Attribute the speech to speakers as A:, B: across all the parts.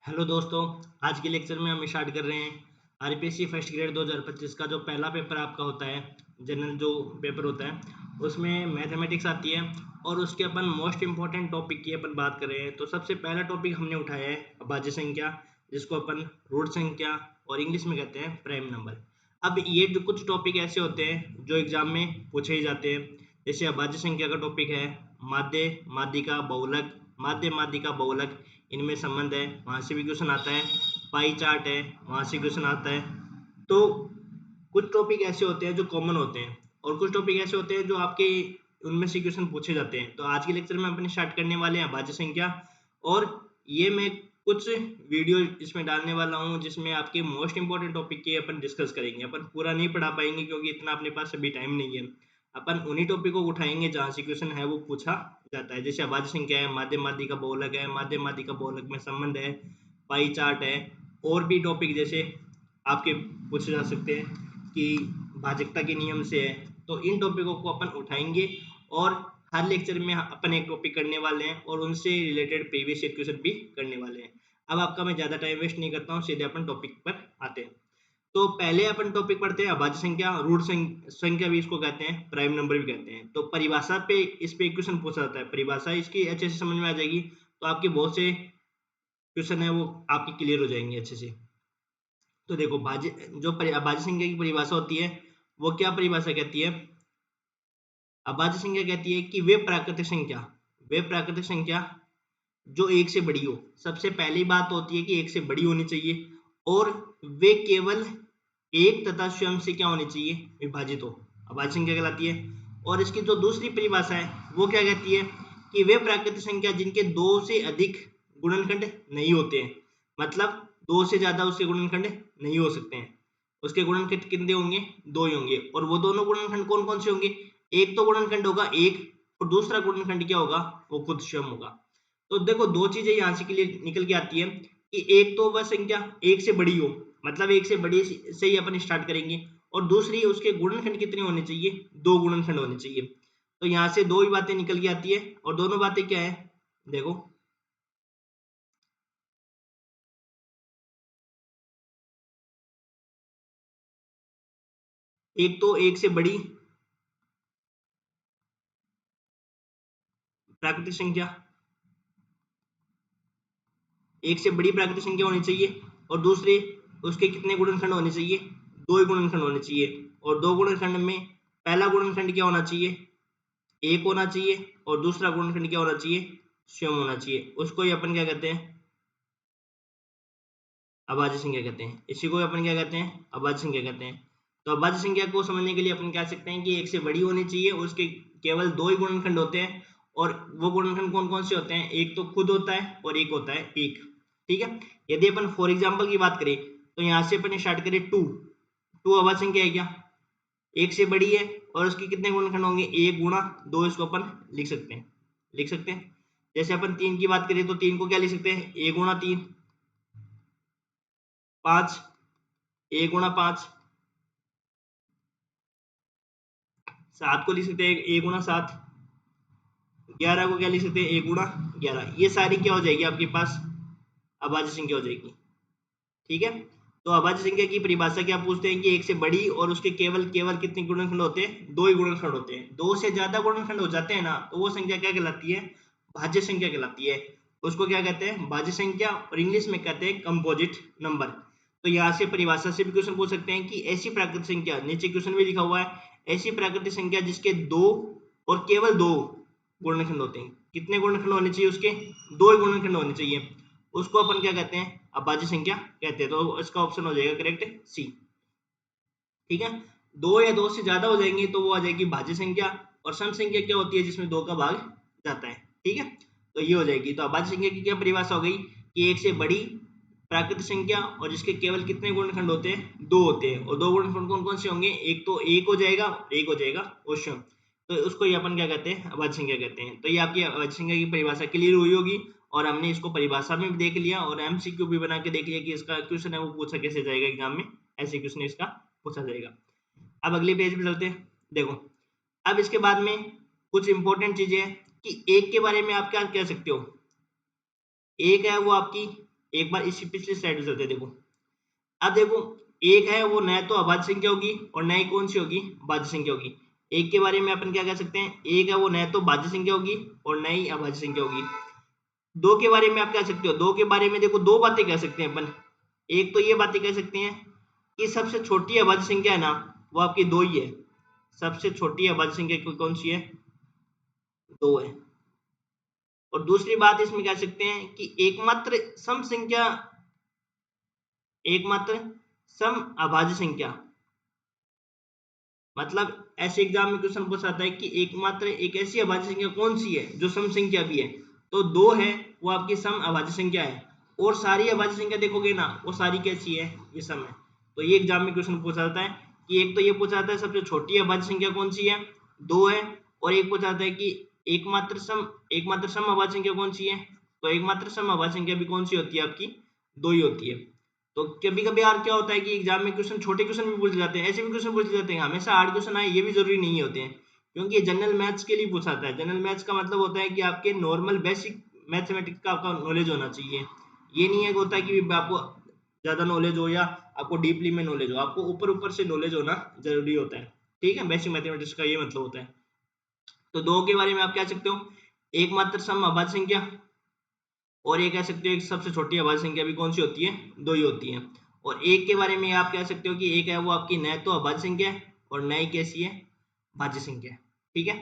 A: Hello दोस्तों, आज के लेक्चर में हम स्टार्ट कर रहे हैं आरपीएससी फर्स्ट ग्रेड 2025 का जो पहला पेपर आपका होता है, जनरल जो पेपर होता है उसमें मैथमेटिक्स आती है और उसके अपन मोस्ट इम्पॉर्टेंट टॉपिक की अपन बात कर रहे हैं। तो सबसे पहला टॉपिक हमने उठाया है अभाज्य संख्या, जिसको अपन रूट संख्या और इंग्लिश में कहते हैं प्राइम नंबर। अब ये जो कुछ टॉपिक ऐसे होते हैं जो एग्जाम में पूछे ही जाते हैं, जैसे अभाज्य संख्या का टॉपिक है माध्य माध्यिका बहुलक, माध्य माध्यिका बहुलक, इनमें संबंध है, वहां से भी क्वेश्चन आता है। पाई चार्ट है, वहां से क्वेश्चन आता है। तो कुछ टॉपिक ऐसे होते हैं जो कॉमन होते हैं और कुछ टॉपिक ऐसे होते हैं जो आपके उनमें से क्वेश्चन पूछे जाते हैं। तो आज के लेक्चर में अपन स्टार्ट करने वाले हैं अभाज्य संख्या, और ये मैं कुछ वीडियो इसमें डालने वाला हूँ जिसमें आपके मोस्ट इंपॉर्टेंट टॉपिक के अपन डिस्कस करेंगे। अपन पूरा नहीं पढ़ा पाएंगे क्योंकि इतना अपने पास अभी टाइम नहीं है। अपन उन्हीं टॉपिक को उठाएंगे जहां से क्वेश्चन है वो पूछा जाता है, जैसे अभाज्य संख्या है, माध्य माध्यिका बहुलक है, माध्य माध्यिका बहुलक में संबंध है, पाई चार्ट है, और भी टॉपिक जैसे आपके पूछे जा सकते हैं कि भाजकता के नियम से है। तो इन टॉपिकों को अपन उठाएंगे और हर लेक्चर में अपन एक टॉपिक करने वाले हैं और उनसे रिलेटेड प्रीवियस ईयर क्वेश्चन भी करने वाले हैं। अब आपका मैं ज्यादा टाइम वेस्ट नहीं करता हूँ, सीधे अपन टॉपिक पर आते हैं। तो पहले अपन टॉपिक पढ़ते हैं अभाज्य संख्या, रूट संख्या भी इसको कहते हैं, प्राइम नंबर भी कहते हैं। तो परिभाषा पे इस पे क्वेश्चन पूछा जाता है, परिभाषा इसकी अच्छे से समझ में आ जाएगी तो आपके बहुत से क्वेश्चन है वो आपकी क्लियर हो जाएंगे अच्छे से। तो देखो अभाज्य संख्या की परिभाषा होती है, वो क्या परिभाषा कहती है? अभाज्य संख्या कहती है कि वे प्राकृतिक संख्या जो एक से बड़ी हो। सबसे पहली बात होती है कि एक से बड़ी होनी चाहिए और वे केवल एक तथा स्वयं से क्या होनी चाहिए? विभाजित हो, अभाज्य संख्या कहलाती है। और इसकी जो दूसरी परिभाषा है वो क्या कहती है कि वे प्राकृतिक संख्या जिनके दो से अधिक गुणनखंड नहीं होते हैं, मतलब दो से ज्यादा उसके गुणनखंड नहीं हो सकते हैं। उसके गुणनखंड कितने होंगे? दो ही होंगे। और वो दोनों गुणनखंड कौन कौन से होंगे? एक तो गुणनखंड होगा एक, और दूसरा गुणनखंड क्या होगा? वो खुद स्वयं होगा। तो देखो दो चीजें यहाँ से क्लियर निकल के आती है कि एक तो वह संख्या एक से बड़ी हो, मतलब एक से बड़ी से ही अपन स्टार्ट करेंगे, और दूसरी उसके गुणनखंड कितने होने चाहिए? दो गुणनखंड होने चाहिए। तो यहाँ से दो ही बातें निकल के आती है, और दोनों बातें क्या है? देखो, एक तो एक से बड़ी प्राकृतिक संख्या, एक से बड़ी प्राकृतिक संख्या होनी चाहिए, और दूसरे उसके कितने गुणनखंड होने चाहिए? दो ही गुणनखंड होने चाहिए। और दो गुणनखंड में पहला गुणनखंड क्या होना चाहिए? एक होना चाहिए, और दूसरा गुणनखंड क्या होना चाहिए? स्वयं होना चाहिए। उसको ही अपन क्या कहते हैं? अभाज्य संख्या कहते हैं। इसी को अपन क्या कहते हैं? अभाज्य संख्या कहते हैं। तो अभाज्य संख्या को समझने के लिए अपन कह सकते हैं कि एक से बड़ी होनी चाहिए, उसके केवल दो ही गुणनखंड होते हैं। और वो गुणनखंड कौन कौन से होते हैं? एक तो खुद होता है और एक होता है एक। ठीक है। यदि अपन फॉर एग्जाम्पल की बात करें तो यहाँ से अपन स्टार्ट करें टू। टू अभाज्य संख्या है क्या? एक से बड़ी है और उसके कितने गुणनखंड होंगे? एक गुणा दो। इसको अपन लिख सकते हैं। जैसे अपन तीन की बात करें तो तीन को क्या लिख सकते हैं? एक गुणा तीन। पांच, एक गुणा पांच। सात को लिख सकते हैं एक गुणा सात। 11 को क्या लिख सकते हैं? एक गुणा 11। ये सारी क्या हो जाएगी आपके पास? अभाज्य संख्या हो जाएगी। ठीक है। तो अभाज्य संख्या की परिभाषा क्या पूछते हैं कि एक से बड़ी और उसके केवल केवल कितने गुणनखंड होते हैं? दो ही गुणनखंड होते हैं। दो से ज्यादा गुणनखंड हो जाते हैं ना, तो वो संख्या क्या कहलाती है? भाज्य संख्या कहलाती है। उसको क्या कहते हैं? भाज्य संख्या, और इंग्लिश में कहते हैं कंपोजिट नंबर। तो यहाँ से परिभाषा से भी क्वेश्चन पूछ सकते हैं कि ऐसी प्राकृतिक संख्या, नीचे क्वेश्चन भी लिखा हुआ है, ऐसी प्राकृतिक संख्या जिसके दो और केवल दो गुणनखंड होते हैं। कितने गुणनखंड होने चाहिए उसके? दो ही गुणनखंड होने चाहिए। उसको अपन क्या कहते हैं? अभाज्य संख्या कहते हैं। तो इसका ऑप्शन हो जाएगा करेक्ट सी। ठीक है। दो या दो से ज्यादा हो जाएंगे तो वो आ जाएगी भाज्य संख्या, और सम संख्या क्या होती है? जिसमें दो का भाग जाता है। ठीक है। तो ये हो जाएगी। तो अभाज्य संख्या की क्या परिभाषा हो गई कि एक से बड़ी प्राकृतिक संख्या और जिसके केवल कितने गुणनखंड होते हैं? दो होते हैं। और दो गुणनखंड कौन कौन से होंगे? एक तो एक हो जाएगा, एक हो जाएगा क्वेश्चन। तो उसको ये अपन क्या कहते हैं? अभाज्य संख्या कहते हैं। तो ये आपकी अभाज्य संख्या की परिभाषा क्लियर हुई होगी, और हमने इसको परिभाषा में भी देख लिया और एमसीक्यू भी बना के देख लिया कि इसका क्वेश्चन है वो पूछा कैसे जाएगा एग्जाम में। ऐसे क्वेश्चन इसका पूछा जाएगा। अब अगले पेज पे चलते हैं। देखो, अब इसके बाद में कुछ इंपॉर्टेंट चीजें हैं कि एक के बारे में आप क्या कह सकते हो। एक है वो आपकी एक बार इसी पिछली स्लाइड में चलते हैं। देखो अब देखो, एक है वो न तो अभाज्य संख्या होगी और न ही कौन सी होगी, भाज्य संख्या होगी। एक के बारे में अपन क्या कह सकते हैं, एक है वो न तो भाज्य संख्या होगी और न ही अभाज्य संख्या होगी। दो के बारे में आप क्या सकते हो, दो के बारे में देखो दो बातें कह सकते हैं अपन। एक तो ये बातें कह सकते हैं कि सबसे छोटी अभाज्य संख्या है ना, वो आपकी दो ही है। सबसे छोटी अभाज्य संख्या कौन सी है, दो है। और दूसरी बात इसमें कह सकते हैं कि एकमात्र सम अभाज्य संख्या, मतलब ऐसे एग्जाम में क्वेश्चन पूछा जाता है कि एकमात्र एक ऐसी अभाज्य संख्या कौन सी है जो सम संख्या भी है, तो दो है वो आपकी सम अभाज्य संख्या है। और सारी अभाज्य संख्या देखोगे ना, वो सारी कैसी है, विषम है। तो ये एग्जाम में क्वेश्चन पूछा जाता है कि एक तो ये पूछा जाता है सबसे छोटी अभाज्य संख्या कौन सी है, दो है। और एक पूछा जाता है कि एकमात्र सम अभाज्य संख्या कौन सी है, तो एकमात्र सम अभाज्य संख्या भी कौन सी होती है, आपकी दो ही होती है। तो कभी कभी यार क्या होता है कि एग्जाम में क्वेश्चन छोटे क्वेश्चन भी पूछ जाते हैं, ऐसे भी क्वेश्चन पूछ जाते हैं। हमेशा हार्ड क्वेश्चन आए ये भी जरूरी नहीं होते हैं, क्योंकि ये जनरल मैथ्स के लिए पूछा जाता है। जनरल मैथ्स का मतलब होता है कि आपके नॉर्मल बेसिक मैथमेटिक्स का आपका नॉलेज होना चाहिए। ये नहीं है कि होता है कि आपको ज्यादा नॉलेज हो या आपको डीपली में नॉलेज हो, आपको ऊपर ऊपर से नॉलेज होना जरूरी होता है। ठीक है, बेसिक मैथमेटिक्स का ये मतलब होता है। तो दो के बारे में आप क्या सकते हो, एकमात्र सम अभाज्य संख्या, और ये कह सकते हो एक सबसे छोटी अभाज्य संख्या भी कौन सी होती है, दो ही होती है। और एक के बारे में आप कह सकते हो कि एक है वो आपकी न तो अभाज्य संख्या है और न ही कैसी है, भाज्य संख्या। ठीक है,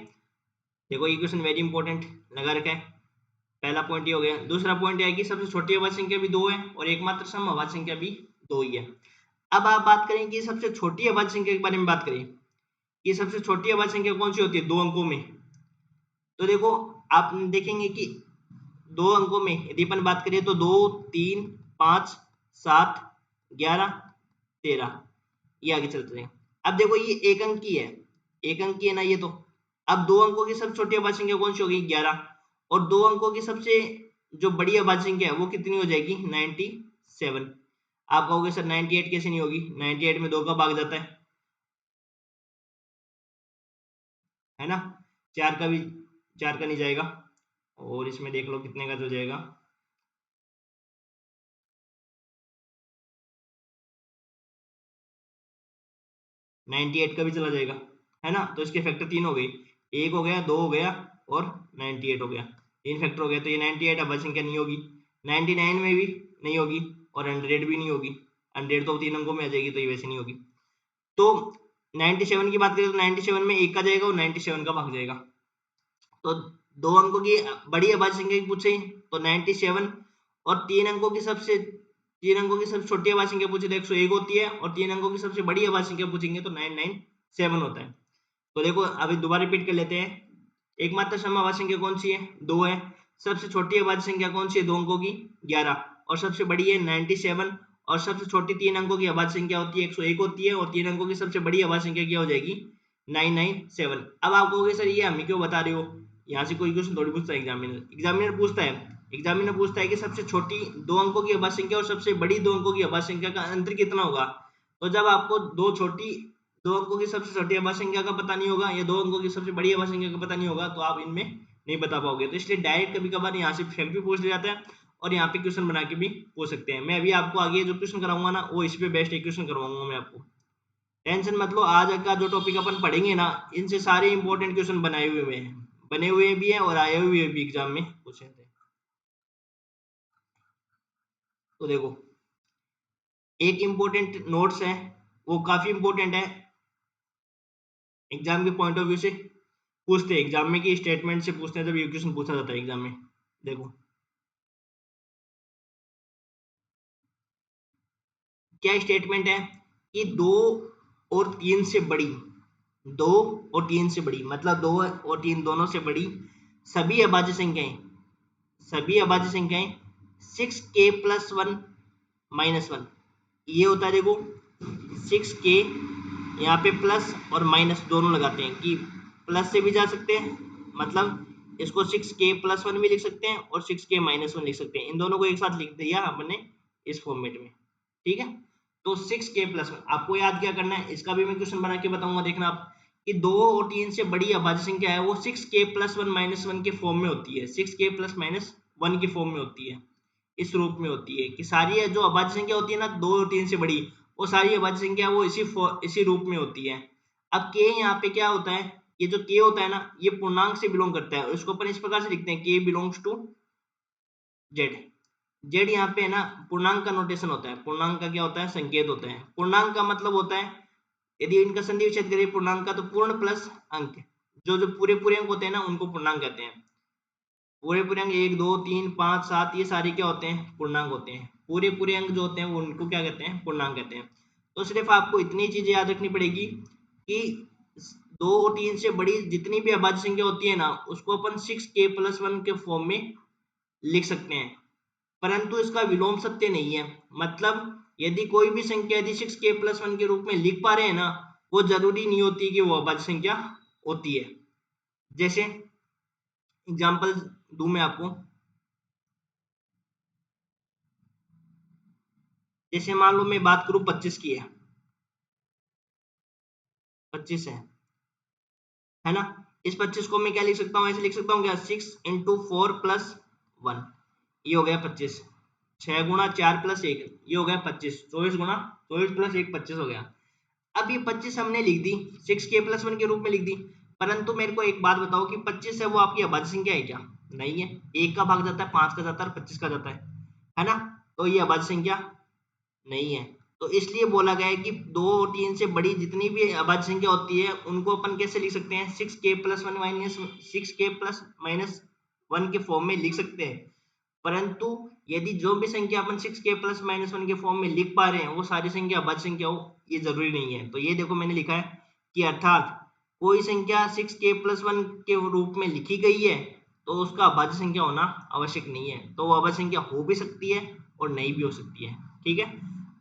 A: देखो ये क्वेश्चन वेरी इंपॉर्टेंट लगा रखा है। पहला पॉइंट ये हो गया। दूसरा पॉइंट है कि सबसे छोटी अभाज्य संख्या भी दो है और एकमात्र सम अभाज्य संख्या भी दो ही है। अब आप बात करें कि सबसे छोटी अभाज्य संख्या के बारे में बात करें कि सबसे छोटी अभाज्य संख्या कौन सी होती है दो अंकों में। तो देखो आप देखेंगे कि दो अंकों में यदि अपन बात करें तो 2, 3, 5, 7, 11, 13, ये आगे चलते हैं। अब देखो ये एक अंक की है, एक अंक की है ना ये। तो अब दो अंकों की सबसे छोटी अभाज्य संख्या कौन सी होगी, 11। और दो अंकों की सबसे जो बड़ी अभाज्य संख्या है वो कितनी हो जाएगी, 97। आप कहोगे सर 98 कैसे नहीं होगी, 98 में दो का भाग जाता है ना, चार का नहीं जाएगा। और इसमें देख लो कितने का जो जाएगा, 98 का भी चला जाएगा, है ना। तो इसके फैक्टर तीन हो गए, एक हो गया, दो हो गया और 98 हो गया। तीन फैक्टर हो गया, तो ये 98 अभाज्य संख्या नहीं होगी। 99 में भी नहीं होगी और 100 भी नहीं होगी। 100 तो तीन अंकों में आ जाएगी, तो ये वैसे नहीं होगी। तो 97 की बात करें तो 97 में एक का जाएगा और 97 का भाग जाएगा। तो दो अंकों की बड़ी अभाज्य संख्या पूछे तो 97, और तीन अंकों की सबसे छोटी अभाज्य संख्या पूछे तो 101 होती है, और तीन अंकों की सबसे बड़ी अभाज्य संख्या पूछेंगे तो 997 होता है। तो देखो अभी दोबारा रिपीट कर लेते हैं। एकमात्र सम अभाज्य संख्या कौन सी है, दो है। सबसे छोटी अभाज्य संख्या कौन सी है, दो अंकों की, 11। और सबसे बड़ी है 97। और सबसे छोटी तीन अंकों की अभाज्य संख्या होती है 101 होती है, और तीन अंकों की सबसे बड़ी अभाज्य संख्या क्या हो जाएगी, 997। अब आप कहोगे सर ये हमें क्यों बता रहे हो, यहाँ से कोई क्वेश्चन थोड़ी पूछता है एग्जामिनर पूछता है कि सबसे छोटी दो अंकों की अभाज्य संख्या और सबसे बड़ी दो अंकों की अभाज्य संख्या का अंतर कितना होगा। तो जब आपको दो अंकों की सबसे छोटी अभाज्य संख्या का पता नहीं होगा या दो अंकों की सबसे बड़ी अभाज्य संख्या का पता नहीं होगा, तो आप इनमें नहीं बता पाओगे। तो इसलिए डायरेक्ट कभी कभार यहाँ से फैक्ट भी पूछ लिया जाता है और यहाँ पे क्वेश्चन बना के भी पूछ सकते हैं। मैं अभी आपको आगे जो क्वेश्चन कराऊंगा ना, वो इस पे बेस्ट एक क्वेश्चन करवाऊंगा मैं आपको, टेंशन मत लो। आज का जो टॉपिक अपन पढ़ेंगे ना, इनसे सारे इंपॉर्टेंट क्वेश्चन बने हुए भी हैं और आए हुए भी एग्जाम में पूछे थे। तो देखो एक इंपॉर्टेंट नोट्स है, वो काफी इंपॉर्टेंट है एग्जाम के पॉइंट ऑफ व्यू से। पूछते हैं एग्जाम में कि स्टेटमेंट से पूछते हैं, जब ये क्वेश्चन पूछा जाता है एग्जाम में। देखो क्या स्टेटमेंट है कि दो और तीन से बड़ी, दो और तीन से बड़ी मतलब दो और तीन दोनों से बड़ी सभी अभाज्य संख्याएं 6k+1 - 1, ये होता है। देखो 6k, यहाँ पे प्लस और माइनस दोनों लगाते हैं कि प्लस से भी जा सकते हैं, मतलब इसको 6k+1 भी लिख सकते हैं और 6k-1 लिख सकते हैं। इन दोनों को एक साथ लिख दिया हमने इस फॉर्मेट में, ठीक है। तो 6k+1 आपको याद क्या करना है, इसका भी मैं क्वेश्चन बना के बताऊंगा। देखना आप कि दो और तीन से बड़ी अभाज्य संख्या है वो 6k+1 - 1 के फॉर्म में होती है, 6k+-1 के फॉर्म में होती है। इस रूप में होती है कि सारी जो अभाज्य संख्या होती है ना 2 और 3 से बड़ी, वो सारी अभाज्य संख्या वो इसी रूप में होती है। अब k यहाँ पे क्या होता है, ये जो k होता है ना ये पूर्णांक से बिलोंग करता है, इसको अपन इस प्रकार से लिखते हैं k belongs to z। z यहाँ पे है ना पूर्णांक का नोटेशन होता है, पूर्णांक का क्या होता है, संकेत होता है। पूर्णांक का मतलब होता है यदि इनका संधि विच्छेद करें पूर्णांक का तो पूर्ण प्लस अंक, जो जो पूरे पूरे अंक होते हैं ना उनको पूर्णांक कहते हैं। पूरे पूरे अंक 1 2 3 5 7 ये सारे क्या होते हैं, पूर्णांक होते हैं। पूरे पूरे अंक जो होते हैं वो उनको क्या कहते हैं, पूर्णांक कहते हैं। तो सिर्फ आपको इतनी चीजें याद रखनी पड़ेगी कि 2 और 3 से बड़ी जितनी भी अभाज्य संख्या होती है ना उसको अपन 6k+1 के फॉर्म में लिख सकते हैं, परंतु इसका विलोम सत्य नहीं है। मतलब यदि कोई भी संख्या यदि 6k+1 के रूप में लिख पा रहे हैं ना, वो जरूरी नहीं होती कि वो अभाज्य संख्या होती है। जैसे एग्जांपल दूं मैं आपको, जैसे मान लो मैं बात करूं 25 की है, 25 है ना। इस 25 को मैं क्या लिख सकता हूँ, ऐसे लिख सकता हूँ क्या, 6 × 4 + 1 ये हो गया 25। 6 × 4 + 1 ये हो गया 25। 24 × 24 + 1 25 हो गया। अब ये 25 हमने लिख दी 6k+1 के रूप में लिख दी, परंतु मेरे को एक बात बताओ कि 25 है वो आपकी अभाज्य संख्या है क्या? नहीं है। 1 का भाग जाता है, 5 का जाता है, 25 का जाता है ना। तो ये अभाज्य संख्या नहीं है। तो इसलिए बोला गया है कि 2 और 3 से बड़ी जितनी भी अभाज्य संख्या होती है उनको अपन कैसे लिख सकते हैं, 6k+1 के फॉर्म में लिख सकते हैं। परंतु यदि जो भी संख्या अपन 6k+-1 के फॉर्म में लिख पा रहे हैं वो सारी संख्या अभाज्य संख्या हो, ये जरूरी नहीं है। तो ये देखो मैंने लिखा है कि अर्थात कोई संख्या 6k+1 के रूप में लिखी गई है तो उसका अभाज्य संख्या होना आवश्यक नहीं है। तो वो अभाज्य संख्या हो भी सकती है और नहीं भी हो सकती है। ठीक है।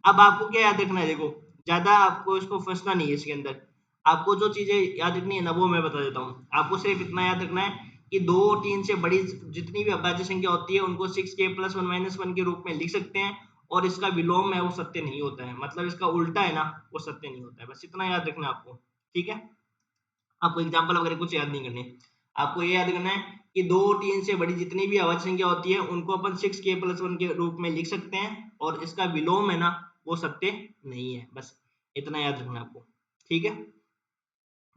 A: अब आपको क्या याद रखना है, देखो ज्यादा आपको इसको फंसना नहीं है इसके अंदर। आपको जो चीजें याद रखनी है ना वो मैं बता देता हूँ। आपको सिर्फ इतना याद रखना है कि 2 और 3 से बड़ी जितनी भी अभाज्य संख्या होती है उनको 6k+1 के रूप में लिख सकते हैं, और इसका विलोम है वो सत्य नहीं होता है, मतलब इसका उल्टा है ना वो सत्य नहीं होता है। बस इतना याद रखना है आपको। ठीक है। आपको एग्जाम्पल वगैरह कुछ याद नहीं करने, आपको ये याद करना है कि 2 और 3 से बड़ी जितनी भी अभाज्य संख्या होती है उनको अपन 6k+1 के रूप में लिख सकते हैं, और इसका विलोम है ना वो सत्य नहीं है। बस इतना याद रखना आपको। ठीक है।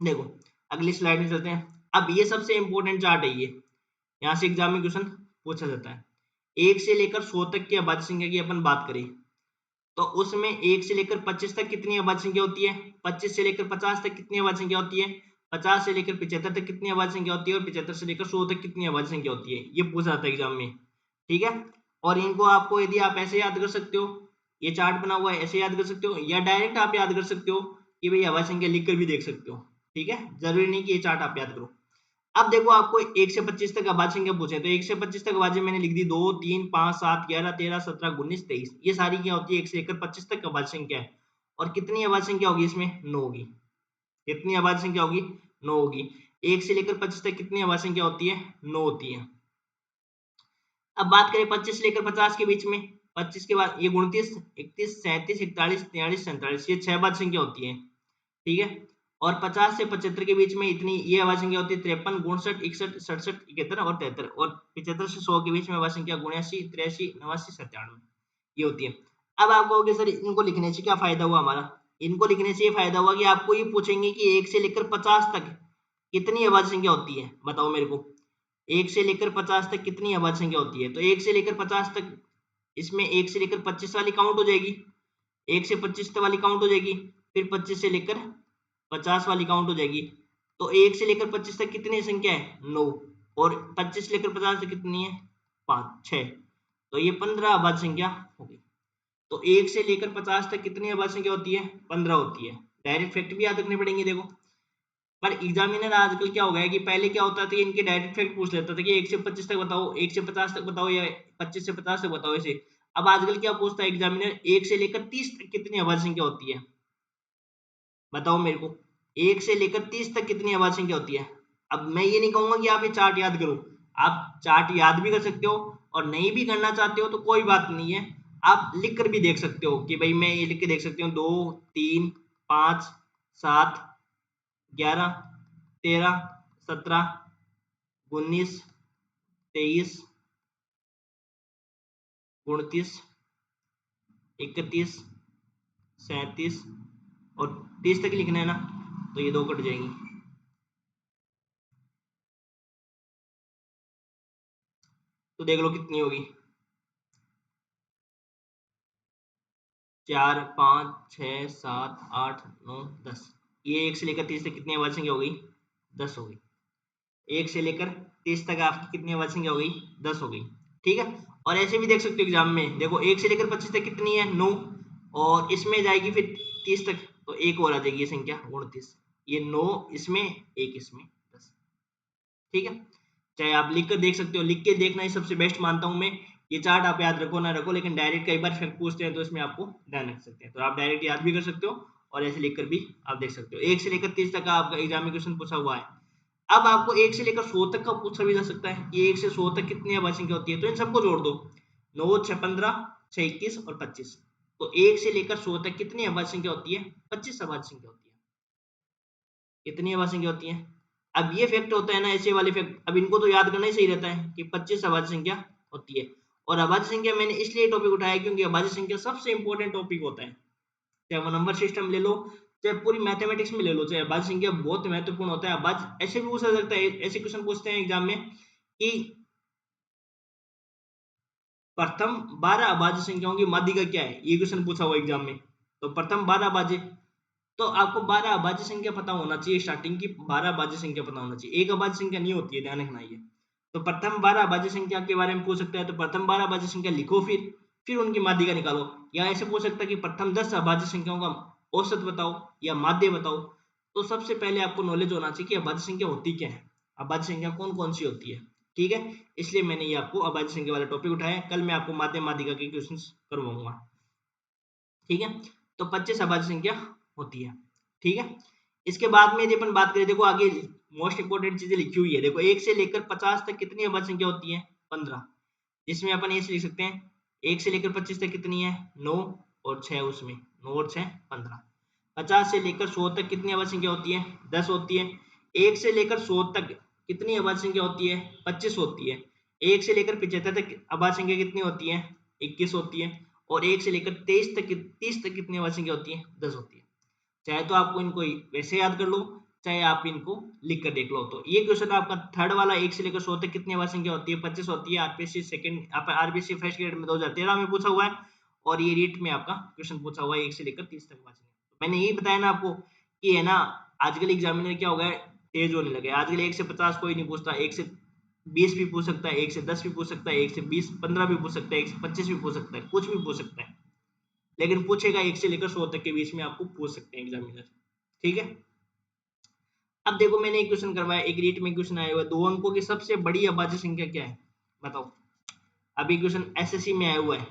A: देखो अगली स्लाइड में चलते हैं। अब ये सबसे इंपॉर्टेंट चार्ट है, ये यहाँ से एग्जाम में क्वेश्चन पूछा जाता है। 1 से लेकर 100 तक की अभाज्य संख्या की अपन बात करें तो उसमें 1 से लेकर 25 तक कितनी अभाज्य संख्या होती है, 25 से लेकर 50 तक कितनी अभाज्य संख्या होती है, 50 से लेकर 75 तक कितनी अभाज्य संख्या होती है, और 75 से लेकर 100 तक कितनी अभाज्य संख्या होती है, ये पूछा जाता है एग्जाम में। ठीक है। और इनको आपको यदि आप ऐसे याद कर सकते हो, ये चार्ट बना हुआ है ऐसे याद कर सकते हो, या डायरेक्ट आप याद कर सकते हो कि भाई अभाज्य संख्या लिख कर भी देख सकते हो। ठीक है, जरूरी नहीं कि ये चार्ट आप याद करो। अब देखो आपको 1 से 25 तक अभाज्य संख्या पूछे तो 1 से 25 तक अभाज्य मैंने लिख दी 2 3 5 7 11 13 17 19 23, ये सारी क्या होती है 1 से लेकर 25 तक अभाज्य संख्या है। और कितनी अभाज्य संख्या होगी इसमें, 9 होगी। कितनी अभाज्य संख्या होगी, 9 होगी। 1 से लेकर 25 तक कितनी अभाज्य संख्या होती है, 9 होती है। अब बात करें 25 से लेकर 50 के बीच में, 25 के बाद ये 29 31 37 41 43 47 ये 6 अभाज्य संख्या होती है। ठीक है। और 50 से 75 के बीच में इतनी ये अभाज्य संख्या होती है 53 59 61 67 71 और 73, और 75 से 100 के बीच में अभाज्य संख्या 79 83 89 97 ये होती है। अब आप कहोगे सर इनको लिखने से क्या फायदा हुआ हमारा, इनको लिखने से ये फायदा हुआ कि आपको ये पूछेंगे कि 1 से लेकर 50 तक कितनी अभाज्य संख्या होती है, बताओ मेरे को। 1 से लेकर 50 तक कितनी अभाज्य संख्या होती है, तो 1 से लेकर 50 तक इसमें 1 से लेकर 25 वाली काउंट हो जाएगी, 1 से 25 वाली काउंट हो जाएगी, फिर 25 से लेकर 50 वाली काउंट हो जाएगी। तो 1 से लेकर 25 तक कितनी संख्या है, 9, और 25 से लेकर 50 तक कितनी है, 5 6, तो ये 15 अभाज्य संख्या हो गई। तो 1 से लेकर 50 तक कितनी अभाज्य संख्या होती है, 15 होती है। डायरेक्ट फैक्ट भी याद रखने पड़ेंगे। देखो पर एग्जामिनर आजकल क्या हो गया है कि पहले क्या होता था कि इनके डायरेक्ट फैक्ट पूछ लेता था कि 1 से 25 तक बताओ, 1 से 50 तक बताओ, या 25 से 50 तक बताओ ऐसे। अब आजकल क्या पूछता है एग्जामिनर, 1 से लेकर 30 तक कितनी अभाज्य संख्या होती है, बताओ मेरे को। 1 से लेकर 30 तक कितनी अभाज्य संख्या होती है। अब मैं ये नहीं कहूंगा कि आप ये चार्ट याद करो, आप चार्ट याद भी कर सकते हो, और नहीं भी करना चाहते हो तो कोई बात नहीं है, आप लिख कर भी देख सकते हो कि भाई मैं ये लिख के देख सकती हूँ 2 3 5 7 11 13 17 19 23 29, 31, 37 और 30 तक लिखना है ना, तो ये 2 कट जाएंगी। तो देख लो कितनी होगी, 4, 5, 6, 7, 8, 9, 10। ये 1 से लेकर 30 तक कितनी अभाज्य संख्या हो गई? 10 हो गई। 1 से लेकर 30 तक आपकी कितनी अभाज्य संख्या हो गई? 10 हो गई। ठीक है। और ऐसे भी देख सकते हो एग्जाम में, देखो 1 से लेकर 25 तक कितनी है? 9, और इसमें जाएगी फिर 30 तक, तो एक और आ जाएगी ये संख्या 29। ये 9 इसमें, एक इसमें, 10। ठीक है। चाहे आप लिख कर देख सकते हो, लिख के देखना ही सबसे बेस्ट मानता हूं मैं। ये चार्ट आप याद रखो ना रखो, लेकिन डायरेक्ट कई बार फैक्ट पूछते हैं तो इसमें आपको ध्यान रख सकते हैं, तो आप डायरेक्ट याद भी कर सकते हो और ऐसे लिखकर भी आप देख सकते हो। 1 से लेकर 30 तक का आपका एग्जाम में क्वेश्चन पूछा हुआ है। अब आपको 1 से लेकर 100 तक का पूछा भी जा सकता है कि 1 से 100 तक कितनी अभाज्य संख्या होती है, तो इन सबको जोड़ दो। 9, 6, 15, 6, 21 और 25। तो 1 से लेकर 100 तक कितनी अभाज्य संख्या होती है? 25 अभाज्य संख्या होती है। कितनी अभाज्य संख्या होती है? अब ये फैक्ट होता है ना, ऐसे वाले फैक्ट, अब इनको तो याद करना ही सही रहता है कि 25 अभाज्य संख्या होती है। और अभाज्य संख्या मैंने इसलिए टॉपिक उठाया क्योंकि अभाज्य संख्या सबसे इंपॉर्टेंट टॉपिक होता है। चाहे वो नंबर सिस्टम ले लो, चाहे पूरी मैथमेटिक्स में ले लो, चाहे अभाज्य संख्या बहुत महत्वपूर्ण होता है। अभाज्य ऐसे भी पूछा सकता है, ऐसे क्वेश्चन पूछते हैं एग्जाम में कि प्रथम 12 अभाज्य संख्याओं की माध्यिका क्या है, ये क्वेश्चन पूछा हुआ एग्जाम में। तो प्रथम 12 अभाज्य, तो आपको 12 अभाज्य संख्या पता होना चाहिए, स्टार्टिंग की 12 अभाज्य संख्या पता होना चाहिए, एक अभाज्य संख्या नहीं होती है, ध्यान रखना ये। तो प्रथम 12 अभाज्य संख्या के बारे में पूछ सकता है, तो प्रथम 12 अभाज्य संख्या लिखो, फिर उनकी माध्यिका निकालो। या ऐसे पूछ सकता है कि प्रथम 10 अभाज्य संख्याओं का औसत बताओ या माध्य बताओ। तो सबसे पहले आपको नॉलेज होना चाहिए कि अभाज्य संख्या होती क्या है, अभाज्य संख्या कौन कौन सी होती है। ठीक है, इसलिए मैंने ये आपको अभाज्य संख्या वाला टॉपिक उठाया। कल मैं आपको माध्य माध्यिका के क्वेश्चन करवाऊंगा। ठीक है, तो 25 अभाज्य संख्या होती है। ठीक है, इसके बाद में यदि अपन बात करें, देखो आगे मोस्ट इंपोर्टेंट चीजें लिखी हुई है। देखो 1 से लेकर 50 तक कितनी अभाज्य संख्या होती है? 15। जिसमें अपन ये लिख सकते हैं 1 से लेकर 25 तक कितनी है? 9 और 6, उसमें 9 और 6 15। 50 से लेकर 100 तक कितनी अभाज्य संख्या होती है? 10 होती है। 1 से लेकर 100 तक कितनी अभाज्य संख्या होती है? 25 होती है। 1 से लेकर 75 तक अभाज्य संख्या कितनी होती है? 21 होती है। और 1 से लेकर 30 तक कितनी अभाज्य संख्या होती है? 10 होती है। चाहे तो आपको इनको वैसे याद कर लो, चाहे आप इनको लिख कर देख लो। तो ये क्वेश्चन आपका थर्ड वाला, 1 से लेकर 100 तक कितनी अभाज्य संख्या होती है? 25 होती है। RPSC second, RPSC first grade में 2013 में पूछा हुआ है, और ये रीट में आपका क्वेश्चन पूछा हुआ है 1 से लेकर 30 तक अभाज्य संख्या। मैंने यही बताया ना आपको कि है ना, आजकल एग्जामिनर क्या हो गया, तेज होने लगे। आजकल 1 से 50 कोई नहीं पूछता, 1 से 20 भी पूछ सकता है, 1 से 10 भी पूछ सकता है, 1 से 20 15 भी पूछ सकता है, 1 से 25 भी पूछ सकता है, कुछ भी पूछ सकता है। लेकिन पूछेगा 1 से लेकर 100 तक के बीच में आपको पूछ सकते हैं एग्जामिनर। ठीक है, अब देखो मैंने एक क्वेश्चन करवाया, एक रीट में क्वेश्चन आया हुआ है, 2 अंकों की सबसे बड़ी अभाज्य संख्या क्या है, बताओ। अभी क्वेश्चन एसएससी में आया हुआ है,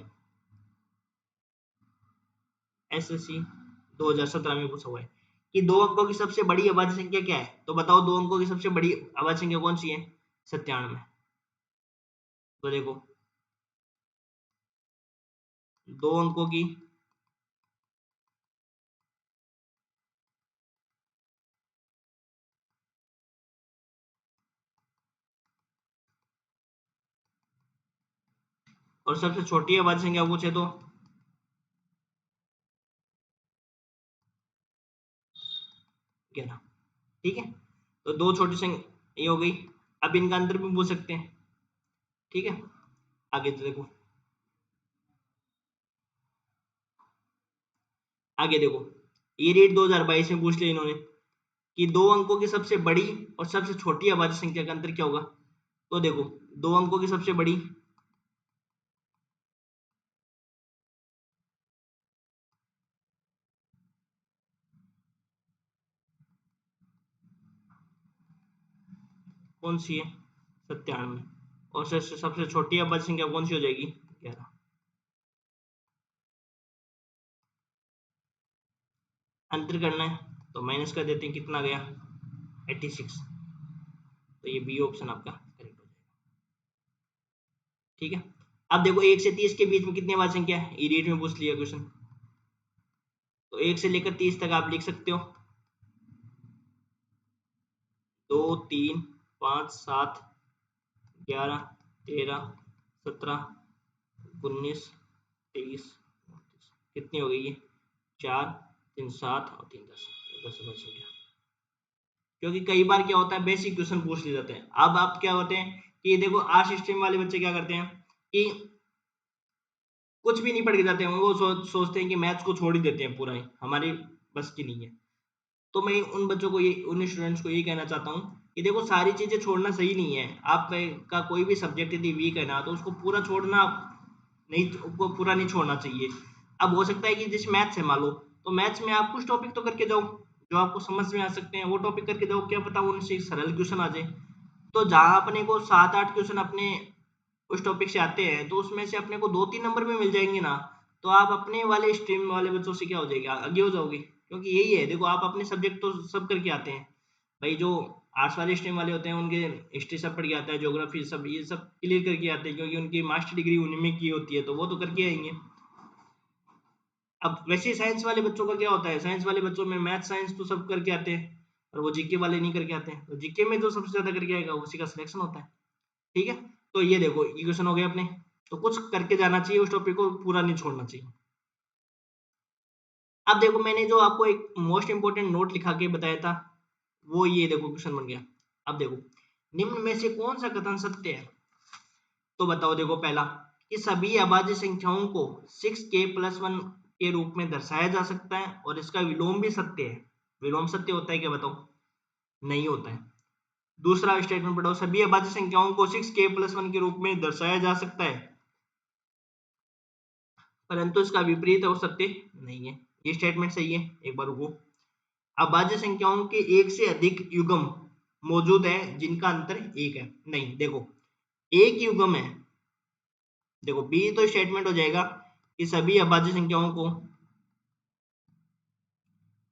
A: एसएससी 2017 में पूछा हुआ है कि 2 अंकों की सबसे बड़ी अभाज्य संख्या क्या है। तो बताओ 2 अंकों की सबसे बड़ी अभाज्य संख्या कौन सी है? 97। तो देखो 2 अंकों की और सबसे छोटी अभाज्य संख्या पूछे तो 11। ठीक है, तो 2 छोटी संख्या ये हो गई। अब इनका अंतर भी पूछ सकते हैं। ठीक है, आगे तो देखो, आगे देखो, ये रेट 2022 में पूछ लिया इन्होंने कि 2 अंकों की सबसे बड़ी और सबसे छोटी अभाज्य संख्या का अंतर क्या होगा। तो देखो 2 अंकों की सबसे बड़ी कौन सी है? 97। और सबसे छोटी अभाज्य संख्या कौन सी हो जाएगी? 11। अंतर करना है तो माइनस कर देते हैं, कितना गया? 86। तो ये बी ऑप्शन आपका करेक्ट हो जाएगा। ठीक है, अब देखो 1 से 30 के बीच में कितनी अभाज्य संख्या है, ये रीट में पूछ लिया क्वेश्चन। तो 1 से लेकर 30 तक आप लिख सकते हो 2, 3, 5, 7, 11, 13, 17, 19, 23, कितनी हो गई ये? 4, 3, 7 और 3, 10, 10 हो गया। क्योंकि कई बार क्या होता है बेसिक क्वेश्चन पूछ लिए जाते हैं। अब आप क्या होते हैं कि देखो आर्ट्स स्ट्रीम वाले बच्चे क्या करते हैं कि कुछ भी नहीं पढ़ के जाते हैं, वो सोचते हैं कि मैथ्स को छोड़ ही देते हैं, पूरा ही हमारी बस की नहीं है। तो मैं उन बच्चों को ये उन स्टूडेंट्स को ये कहना चाहता हूँ कि देखो सारी चीजें छोड़ना सही नहीं है। आपका कोई भी सब्जेक्ट यदि वीक है ना तो उसको पूरा छोड़ना नहीं, वो पूरा नहीं छोड़ना चाहिए। अब हो सकता है कि जिस मैथ्स है मान लो, तो मैथ्स में आप कुछ टॉपिक तो करके जाओ जो आपको समझ में आ सकते हैं, वो टॉपिक करके जाओ, क्या पता उनसे एक सरल क्वेश्चन आ जाए। तो जहाँ अपने को 7-8 क्वेश्चन अपने उस टॉपिक से आते हैं तो उसमें से अपने को 2-3 नंबर में मिल जाएंगे ना, तो आप अपने वाले स्ट्रीम वाले बच्चों से क्या हो जाएगा, आगे हो जाओगे। क्योंकि यही है, देखो आप अपने सब्जेक्ट तो सब करके आते हैं भाई। जो आर्ट्स वाले स्ट्रीम वाले होते हैं उनके हिस्ट्री सब पढ़ के आता है, ज्योग्राफी सब ये सब क्लियर करके आते हैं, क्योंकि उनकी मास्टर डिग्री उन्हीं में की होती है, तो वो तो करके आएंगे। अब वैसे साइंस वाले बच्चों का क्या होता है, साइंस वाले बच्चों में मैथ साइंस तो सब करके आते हैं और वो जीके वाले नहीं करके आते हैं, तो जीके में जो सबसे ज्यादा करके आएगा उसी का सिलेक्शन होता है। ठीक है, तो ये देखो ये क्वेश्चन हो गए अपने। तो कुछ करके जाना चाहिए, उस टॉपिक को पूरा नहीं छोड़ना चाहिए। अब देखो मैंने जो आपको एक मोस्ट इंपोर्टेंट नोट लिखा के बताया था, वो ये देखो क्वेश्चन बन गया। अब देखो निम्न में से कौन सा कथन सत्य है, तो बताओ। देखो पहला कि सभी अभाज्य संख्याओं को 6k+1 के रूप में दर्शाया जा सकता है और इसका विलोम भी सत्य है। विलोम सत्य होता है क्या, बताओ? नहीं होता है। दूसरा स्टेटमेंट पढ़ो, सभी अभाज्य संख्याओं को 6k+1 के रूप में दर्शाया जा सकता है परंतु इसका विपरीत और सत्य नहीं है। ये स्टेटमेंट सही है, एक बार रुको। अभाज्य संख्याओं के एक से अधिक युग्म मौजूद है जिनका अंतर एक है। नहीं, देखो एक युग्म है, देखो बी तो स्टेटमेंट हो जाएगा कि सभी अभाज्य संख्याओं को,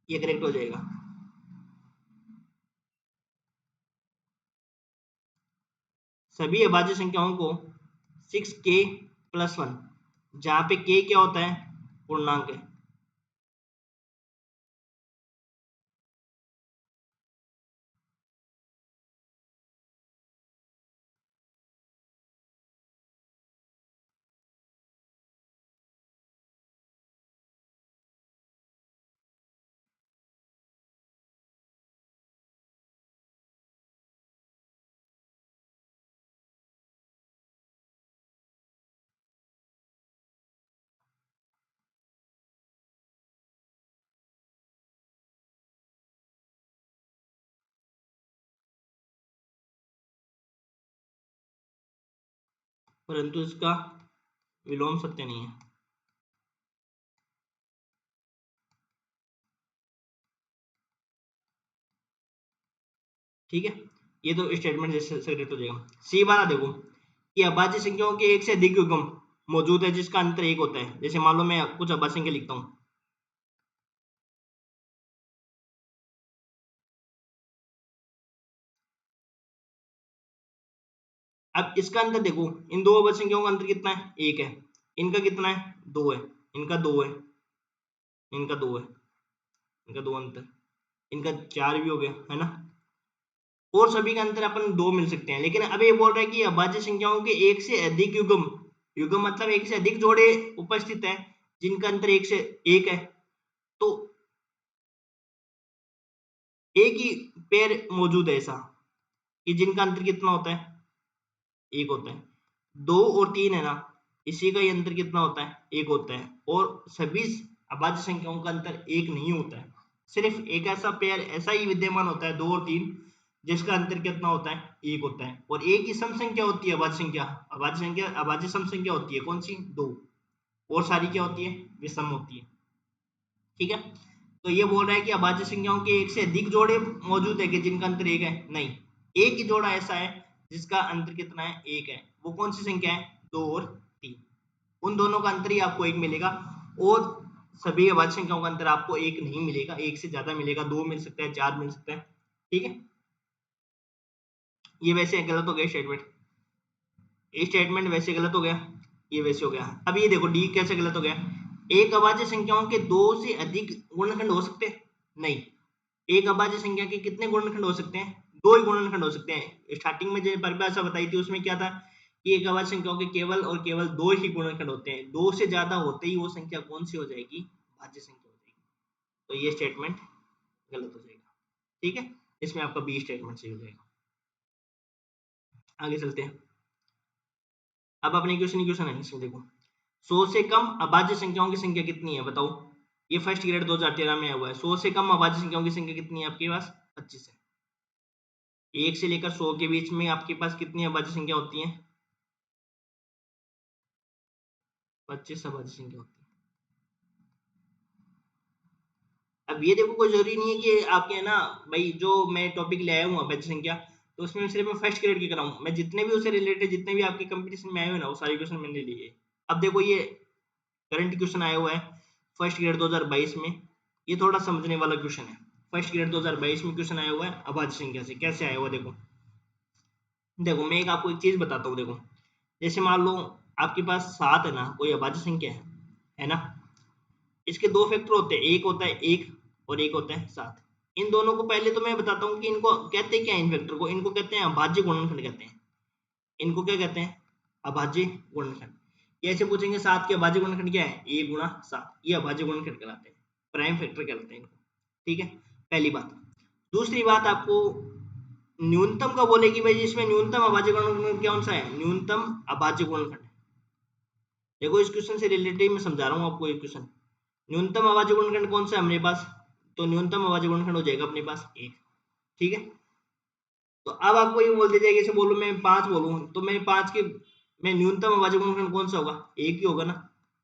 A: ये करेक्ट हो जाएगा। सभी अभाज्य संख्याओं को 6k+1, जहां पे k क्या होता है, पूर्णांक है। परंतु इसका विलोम सत्य नहीं है। ठीक है, ये तो स्टेटमेंट जैसे करेक्ट हो जाएगा। सी वाला देखो कि अभाज्य संख्याओं के एक से अधिक युग्म मौजूद है जिसका अंतर एक होता है। जैसे मान लो मैं कुछ अभाज्य संख्या लिखता हूँ, अब इसका अंतर देखो, इन दो अभाज्य संख्याओं का अंतर कितना है, एक है। इनका कितना है, दो है। इनका दो है, इनका दो है, इनका दो अंतर, इनका चार भी हो गया है ना। और सभी का अंतर अपन दो मिल सकते हैं। लेकिन अब ये बोल रहा है कि अभाज्य संख्याओं के एक से अधिक युग्म, युग्म मतलब एक से अधिक जोड़े उपस्थित हैं जिनका अंतर एक से एक है। तो एक ही पेयर मौजूद है ऐसा कि जिनका अंतर कितना होता है, एक होता है। दो और तीन है ना, इसी का ही अंतर कितना होता है, एक होता है। और सभी अभाज्य संख्याओं का अंतर एक नहीं होता है। सिर्फ एक ऐसा पेयर ऐसा ही विद्यमान होता है, दो और तीन, जिसका अंतर कितना होता है, एक होता है। और एक ही सम संख्या होती है अभाज्य संख्या। अभाज्य संख्या, अभाज्य सम संख्या होती है कौन सी, दो। और सारी क्या होती है, विषम होती है। ठीक है, तो ये बोल रहा है कि अभाज्य संख्याओं के एक से अधिक जोड़े मौजूद है कि जिनका अंतर एक है, नहीं। एक ही जोड़ा ऐसा है जिसका अंतर कितना है, एक है। वो कौन सी संख्या है, दो और तीन। उन दोनों का अंतर ही आपको एक मिलेगा। और सभी अभाज्य संख्याओं का अंतर आपको एक नहीं मिलेगा, एक से ज्यादा मिलेगा, दो मिल सकता है, चार मिल सकता है। ठीक है, ये वैसे गलत हो गया स्टेटमेंट, ये स्टेटमेंट वैसे गलत हो गया, ये वैसे हो गया। अब ये देखो डी कैसे गलत हो गया, एक अभाज्य संख्याओं के दो से अधिक गुणनखंड हो सकते हैं, नहीं। एक अभाज्य संख्या के कितने गुणनखंड हो सकते हैं, दो ही गुणनखंड हो सकते हैं। स्टार्टिंग में जो परिभाषा बताई थी उसमें क्या था कि एक अभाज्य संख्याओं के केवल और केवल दो ही गुणनखंड होते हैं, दो से ज्यादा होते ही वो संख्या कौन सी हो जाएगी, भाज्य संख्या हो जाएगी। तो ये स्टेटमेंट गलत हो जाएगा, ठीक है, इसमें आपका बी स्टेटमेंट सही हो जाएगा। आगे चलते हैं, अब अपने क्वेश्चन है, इसमें देखो 100 से कम अभाज्य संख्याओं की संख्या कितनी है बताओ। ये फर्स्ट ग्रेड 2013 में आया हुआ है। 100 से कम अभाज्य संख्याओं की संख्या कितनी है आपके पास, 25 है। 1 से लेकर 100 के बीच में आपके पास कितनी अभाज्य संख्या होती है, 25 अभाज्य संख्या होती है। अब ये देखो कोई जरूरी नहीं है कि आपके है ना भाई, जो मैं टॉपिक ले आया हूँ अभाज्य संख्या, तो उसमें सिर्फ मैं फर्स्ट ग्रेड की कराऊं, मैं जितने भी उससे रिलेटेड जितने भी आपके कंपटीशन में आए हुए ना वो सारे क्वेश्चन मैंने लिए। अब देखो ये करंट क्वेश्चन आया हुआ है फर्स्ट ग्रेड 2022 में, ये थोड़ा समझने वाला क्वेश्चन है। फर्स्ट ग्रेड 2022 में क्वेश्चन आया हुआ है अभाज्य संख्या से, कैसे आया हुआ देखो। देखो मैं एक आपको एक चीज बताता हूँ, देखो जैसे मान लो आपके पास 7 है ना, कोई अभाज्य संख्या है ना, इसके दो फैक्टर होते हैं, एक होता है 1 और एक होता है 7। इन दोनों को पहले तो मैं बताता हूँ कि इनको कहते हैं क्या, इन फैक्टर को इनको कहते हैं अभाज्य गुणनखंड कहते हैं। इनको क्या कहते हैं, अभाज्य गुणनखंड। ये ऐसे पूछेंगे 7 के अभाज्य गुणनखंड क्या है, a गुणा 7, ये अभाज्य गुणनखंड कहलाते हैं, प्राइम फैक्टर कहलाते हैं इनको, ठीक है, पहली बात। दूसरी बात आपको न्यूनतम का बोलेगी भाई, इसमें न्यूनतम अभाज्य गुणनखंड कौन सा है, न्यूनतम अभाज्य गुणनखंड। देखो इस क्वेश्चन से रिलेटेड मैं समझा रहा हूँ आपको, एक क्वेश्चन न्यूनतम अभाज्य गुणनखंड कौन सा है हमारे पास, तो न्यूनतम अभाज्य गुणनखंड हो जाएगा अपने पास 1, ठीक है। तो अब आपको ये बोल दिया जाएगा, जैसे बोलूं मैं 5 बोलूं, तो मैं 5 के मैं न्यूनतम अभाज्य गुणनखंड कौन सा होगा, एक ही होगा ना,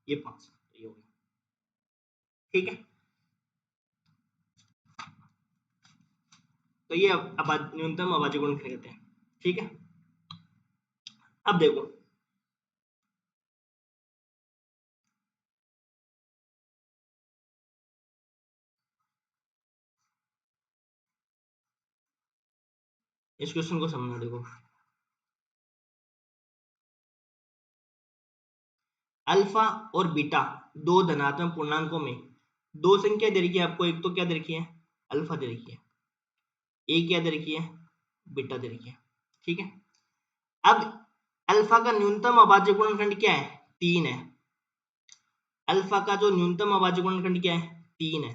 A: ये 5 ये होगा, ठीक है। तो ये न्यूनतम अभाज्य गुणनखंड कहते हैं, ठीक है। अब देखो इस क्वेश्चन को समझना, देखो अल्फा और बीटा दो धनात्मक पूर्णांकों में दो संख्या दे रखी है आपको, एक तो क्या दे रखी है, अल्फा दे रखी है, एक क्या दे रखी है, बीटा दे रखी है, ठीक है। अब अल्फा का न्यूनतम अभाज्य गुणनखंड क्या है, 3 है। अल्फा का जो न्यूनतम अभाज्य गुणनखंड क्या है, 3 है,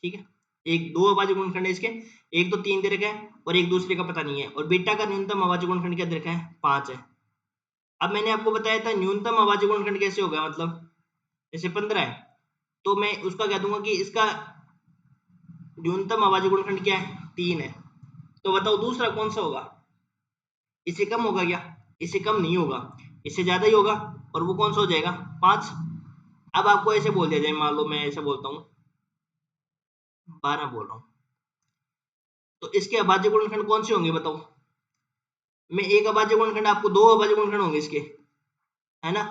A: ठीक है। एक दो अभाज्य गुणनखंड है इसके, एक तो 3 दे रखा है और एक दूसरे का पता नहीं है। और बीटा का न्यूनतम अभाज्य गुणनखंड क्या दे रखा है, 5 है। अब मैंने आपको बताया था न्यूनतम अभाज्य गुणनखंड कैसे होगा, मतलब जैसे 15 है तो मैं उसका कह दूंगा कि इसका न्यूनतम अभाज्य गुणनखंड क्या है, 3 है। तो बताओ दूसरा कौन सा होगा, इससे कम होगा क्या, इससे कम नहीं होगा, इससे ज्यादा ही होगा, और वो कौन सा हो जाएगा, 5। अब आपको ऐसे बोल दिया जाए, मान लो मैं ऐसे बोलता हूँ 12 बोल रहा हूँ, तो इसके अभाज्य गुणनखंड कौन से होंगे बताओ। मैं एक अभाज्य गुणनखंड, आपको दो अभाज्य गुणनखंड होंगे इसके, है ना।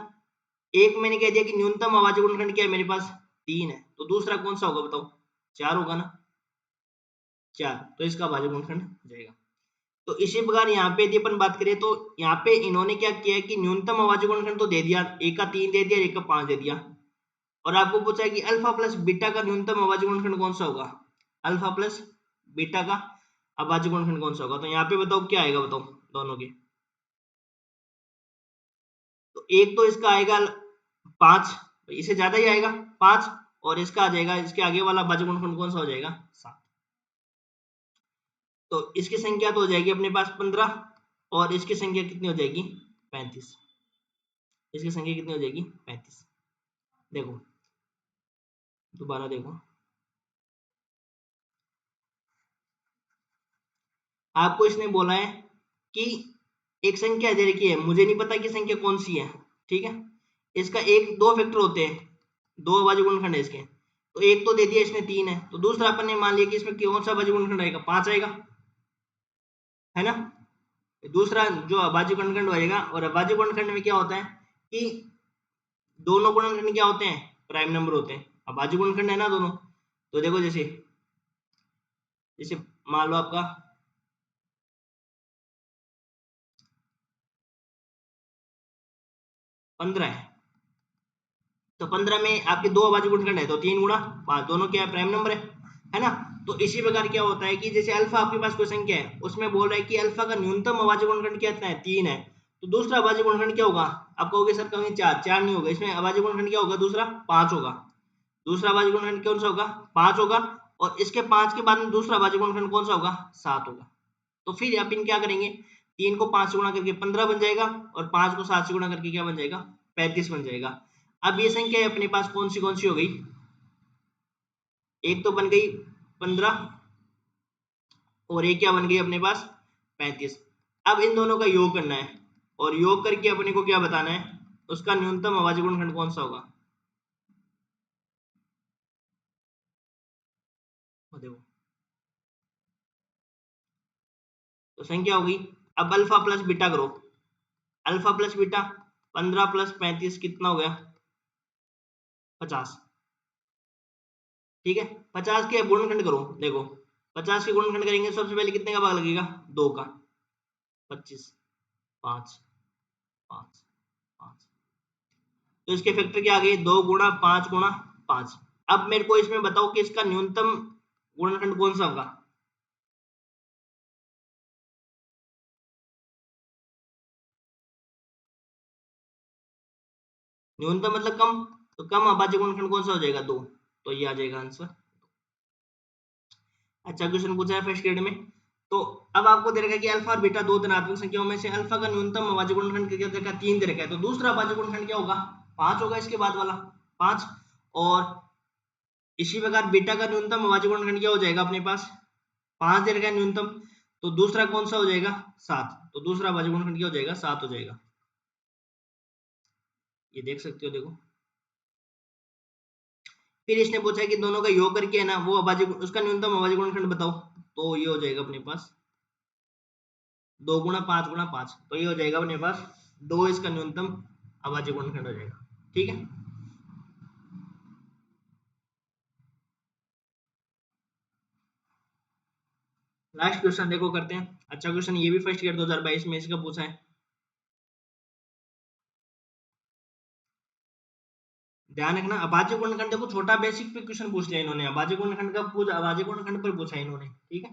A: एक मैंने कह दिया कि न्यूनतम अभाज्य गुणनखंड क्या है मेरे पास, 3 है, तो दूसरा कौन सा होगा बताओ, 4 होगा ना, 4, तो इसका अभाज्य गुणनखंड हो जाएगा। तो इसी प्रकार यहाँ पे यदि अपन बात करें तो यहाँ पे इन्होंने क्या किया है कि न्यूनतम अभाज्य गुणनखंड तो दे दिया, एक का 3 दे दिया, एक का 5 दे दिया, और आपको पूछा है कि अल्फा प्लस बीटा का न्यूनतम अभाज्य गुणनखंड कौन सा होगा, अल्फा प्लस बीटा का अभाज्य गुणनखंड कौन सा होगा। तो यहाँ पे बताओ क्या आएगा, बताओ दोनों के, तो एक तो इसका आएगा 5, इससे ज्यादा ही आएगा 5, और इसका आ जाएगा, इसके आगे वाला अभाज्य गुणनखंड कौन सा हो जाएगा, 7। तो इसकी संख्या तो हो जाएगी अपने पास 15, और इसकी संख्या कितनी हो जाएगी, 35। इसकी संख्या कितनी हो जाएगी, 35। देखो दोबारा देखो, आपको इसने बोला है कि एक संख्या दे रखी है, मुझे नहीं पता कि संख्या कौन सी है, ठीक है। इसका एक दो फैक्टर होते हैं, दो अभाज्य गुणनखंड है इसके, तो एक तो दे दिया इसने 3 है, तो दूसरा अपन ने मान लिया कि इसमें कौन सा अभाज्य गुणनखंड आएगा, 5 आएगा, है ना। दूसरा जो अभाज्य गुणनखंड आएगा, और अभाज्य गुणनखंड में क्या होता है कि दोनों गुणनखंड क्या होते हैं, प्राइम नंबर होते हैं, अभाज्य गुणनखंड है ना दोनों। तो देखो जैसे जैसे मान लो आपका 15 है, तो 15 में आपके दो अभाज्य गुणनखंड है, तो 3 गुणा 5 दोनों क्या है, प्राइम नंबर है ना। तो इसी प्रकार क्या होता है कि जैसे अल्फा आपके पास कोई संख्या है, उसमें बोल रहा है कि अल्फा का न्यूनतम अभाज्य गुणनखंड कितना है, 3 है, तो दूसरा अभाज्य गुणनखंड क्या होगा, आप कहोगे सर कहीं 4, 4 नहीं होगा, इसमें अभाज्य गुणनखंड क्या होगा, दूसरा 5 होगा, दूसरा अभाज्य गुणनखंड कौन सा होगा, 5 होगा, और इसके 5 के बाद में दूसरा अभाज्य गुणनखंड कौन सा होगा, 7 होगा। तो फिर अपन क्या करेंगे, 3 को 5 से गुणा करके 15 बन जाएगा, और 5 को 7 से गुणा करके क्या बन जाएगा, 35 बन जाएगा। अब ये संख्या अपने पास कौन सी हो गई, एक तो बन गई 15 और एक क्या बन गई अपने पास 35। अब इन दोनों का योग करना है, और योग करके अपने को क्या बताना है, उसका न्यूनतम अभाज्य गुणनखंड कौन सा होगा। देखो तो संख्या होगी, अब अल्फा प्लस बीटा करो, अल्फा प्लस बीटा 15 प्लस 35 कितना हो गया, 50। ठीक है, 50 के गुणनखंड करो, देखो 50 के गुणनखंड करेंगे, सबसे पहले कितने का भाग लगेगा, 2 का, 25, 5, 5, 5, तो इसके फैक्टर क्या आ गए, 2 गुणा 5 गुणा 5। अब मेरे को इसमें बताओ कि इसका न्यूनतम गुणनखंड कौन सा होगा। न्यूनतम मतलब कम, तो कम अभाज्य गुणनखंड कौन सा हो जाएगा, 2, तो ये आ जाएगा आंसर। अच्छा क्वेश्चन पूछा है फर्स्ट ग्रेड में। तो अब आपको दे रखा है कि अल्फा और बीटा दो धनात्मक संख्याओं में से अल्फा का न्यूनतम अभाज्य गुणनखंड क्या दे रखा है, 3 दे रखा है, तो दूसरा अभाज्य गुणनखंड क्या होगा, 5 होगा, इसके बाद वाला 5। और इसी प्रकार बीटा का न्यूनतम अभाज्य गुणनखंड क्या हो जाएगा अपने पास, 5 दे रखा है न्यूनतम, तो दूसरा कौन सा हो जाएगा, 7, तो दूसरा अभाज्य गुणनखंड क्या हो जाएगा, 7 हो जाएगा। ये देख सकते हो, देखो फिर इसने पूछा है कि दोनों का योग करके है ना वो अभाज्य, उसका न्यूनतम अभाज्य गुणनखंड बताओ, तो ये हो जाएगा अपने पास 2 गुणा 5 गुणा 5, तो ये हो जाएगा अपने पास 2, इसका न्यूनतम अभाज्य गुणनखंड हो जाएगा। ठीक है, लास्ट क्वेश्चन देखो करते हैं। अच्छा क्वेश्चन ये भी फर्स्ट ईयर 2022 में इसका पूछा है, ध्यान रखना। अभाज्य गुणनखंड देखो छोटा बेसिक पे क्वेश्चन पूछ लिया इन्होंने, अभाज्य गुणनखंड का पूछ, अभाज्य गुणनखंड पर पूछा इन्होंने। ठीक है,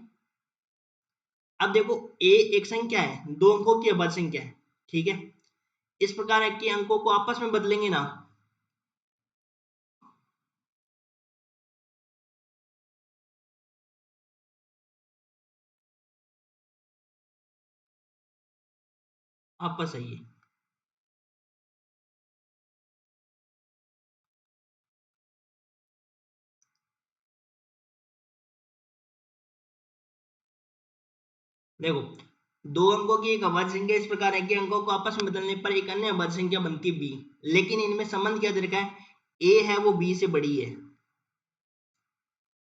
A: अब देखो ए एक संख्या है, 2 अंकों की अभाज्य संख्या है। ठीक है, इस प्रकार है कि अंकों को आपस में बदलेंगे ना, आपस है ये, देखो 2 अंकों की एक अभाज्य संख्या इस प्रकार है कि अंकों को आपस में बदलने पर एक अन्य अभाज्य संख्या बनती है बी, लेकिन इनमें संबंध क्या दे रखा है, ए है वो बी से बड़ी है,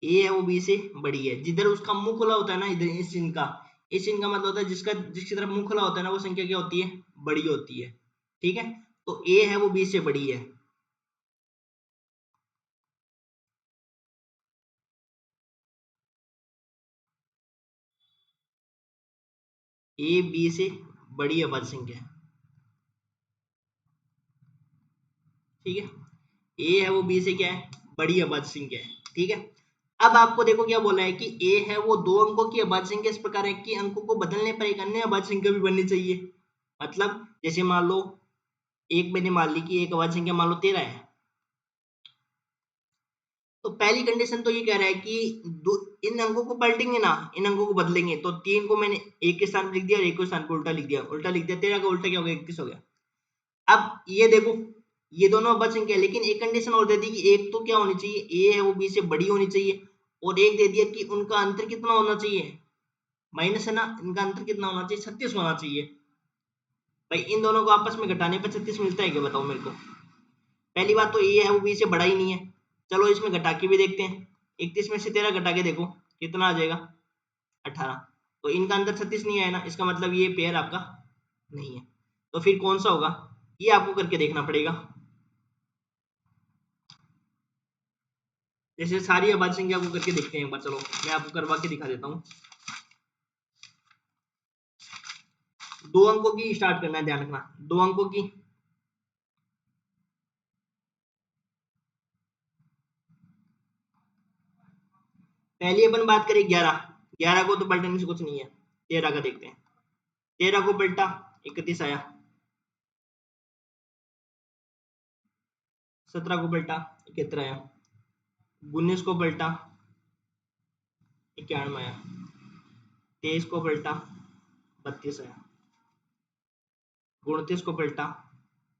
A: ए है वो बी से बड़ी है, जिधर उसका मुंह खुला होता है ना, इधर इस चिन्ह का, इस चिन्ह का मतलब होता है जिसका जिसकी तरफ मुंह खुला होता है ना वो संख्या क्या होती है, बड़ी होती है। ठीक है, तो ए है वो बी से बड़ी है, ए बी से बड़ी अभाज्य संख्या है। ठीक है, ए है वो बी से क्या है, बड़ी अभाज्य संख्या है। ठीक है, अब आपको देखो क्या बोला है कि ए है वो 2 अंकों की अभाज्य संख्या इस प्रकार है कि अंकों को बदलने पर एक अन्य अभाज्य संख्या भी बननी चाहिए। मतलब जैसे मान लो एक मैंने मान ली कि एक अभाज्य संख्या मान लो 13 है, तो पहली कंडीशन तो ये कह रहा है कि इन अंकों को पलटेंगे ना, इन अंकों को बदलेंगे, तो 3 को मैंने एक के स्थान पर लिख दिया और एक के स्थान पर उल्टा लिख दिया, उल्टा लिख दिया, 13 का उल्टा क्या हो गया, 31 हो गया। अब ये देखो ये दोनों अभाज्य संख्या है, लेकिन एक कंडीशन और दे दी कि एक तो क्या होनी चाहिए, ए है वो बी से बड़ी होनी चाहिए, और एक दे दिया कि उनका अंतर कितना होना चाहिए, माइनस है ना, इनका अंतर कितना होना चाहिए, 36 होना चाहिए। भाई इन दोनों को आपस में घटाने पर 36 मिलता है क्या, बताओ मेरे को। पहली बात तो ए है वो बी से बड़ा ही नहीं है, चलो इसमें घटा के भी देखते हैं, 31 में से 13 घटा के देखो कितना आ जाएगा, 18, तो इनका अंतर 36 नहीं आया ना, इसका मतलब ये पेयर आपका नहीं है, तो फिर कौन सा होगा, ये आपको करके देखना पड़ेगा। जैसे सारी अभाज्य संख्या को करके देखते हैं एक बार, चलो मैं आपको करवा के दिखा देता हूँ। 2 अंकों की स्टार्ट करना है, ध्यान रखना 2 अंकों की, पहली अपन बात करें 11 को तो पलटने से कुछ नहीं है, 13 का देखते हैं। 13 को पलटा 31 आया, 17 को पलटा 71 आया, 19 को पलटा 91 आया, 23 को पलटा 32 आया, 29 को पलटा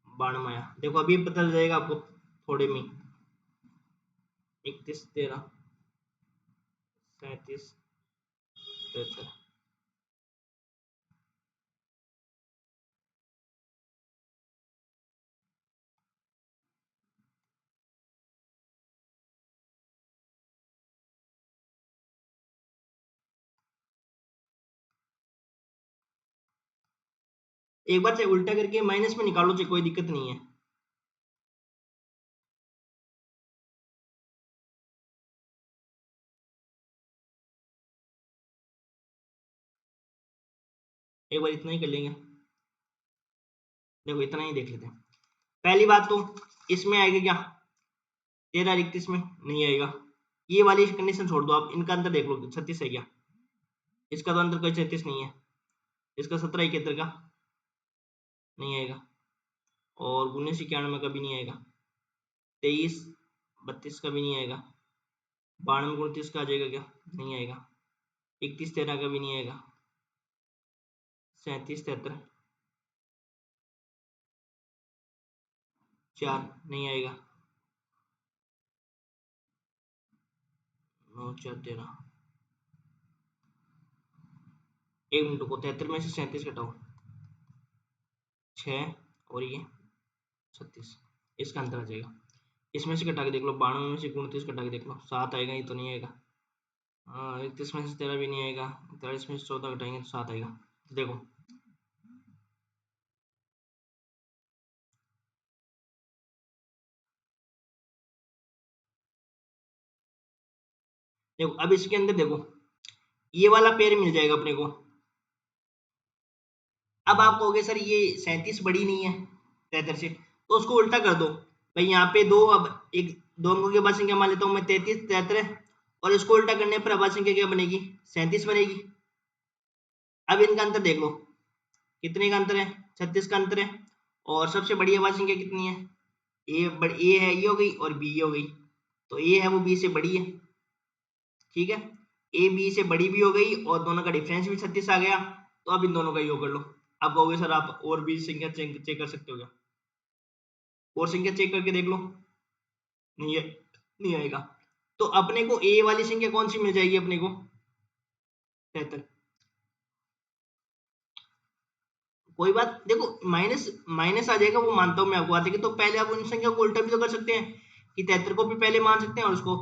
A: 92 आया। देखो अभी पता चल जाएगा आपको थोड़े में, 31 13 37 73। एक बार से उल्टा करके माइनस में निकालो, चाहे कोई दिक्कत नहीं है। एक बार इतना ही कर लेंगे, देखो इतना ही देख लेते हैं। पहली बात तो इसमें आएगा क्या, 13 31 में नहीं आएगा, ये वाली कंडीशन छोड़ दो, आप इनका अंतर देख लो, 36 है क्या, इसका तो अंतर कोई 36 नहीं है, इसका 17 71 का नहीं आएगा, और 19 91 का भी नहीं आएगा, 23 32 का भी नहीं आएगा, 92 29 का आ जाएगा क्या, नहीं आएगा, 31 13 का भी नहीं आएगा, 37 73 4 नहीं आएगा, 9 4 13। एक मिनट को 73 में से 37 घटाओ, 6 और ये 36, इसका अंतर आ जाएगा। इसमें से घटा के देख लो, 92 में से 29 घटा के देख लो, 7 आएगा, ये तो नहीं आएगा। 31 में से 13 भी नहीं आएगा, 43 में से 14 घटाएंगे तो 7 आएगा। देखो देखो अब इसके अंदर देखो, ये वाला पेयर मिल जाएगा अपने को। अब आप कहोगे सर ये 37 बड़ी नहीं है 73 से, तो उसको उल्टा कर दो भाई, यहाँ पे दो, अब एक दो अंकों की अभाज्य संख्या मान लेता हूँ मैं 33 73, और इसको उल्टा करने पर अभाज्य संख्या क्या बनेगी, 37 बनेगी। अब इनका अंतर देख लो, कितने का अंतर है, 36 का अंतर है, और सबसे बड़ी अभाज्य संख्या कितनी है, ए है, ये हो गई, और बी हो गई, तो ए है वो बी से बड़ी है, ठीक है, ए बी से बड़ी भी हो गई, और दोनों का डिफरेंस भी 36 आ गया, तो अब इन दोनों का योग कर लो। अब कहोगे सर आप और भी संख्या चेक कर सकते हो क्या, और संख्या चेक करके देख लो, नहीं है, नहीं आएगा, तो अपने को ए वाली संख्या कौन सी मिल जाएगी, अपने को 73। कोई बात, देखो माइनस माइनस आ जाएगा, वो मानता हूं मैं आपको, आते कि तो पहले आप उन संख्या को उल्टा भी तो कर सकते हैं, कि 73 को भी पहले मान सकते हैं और उसको।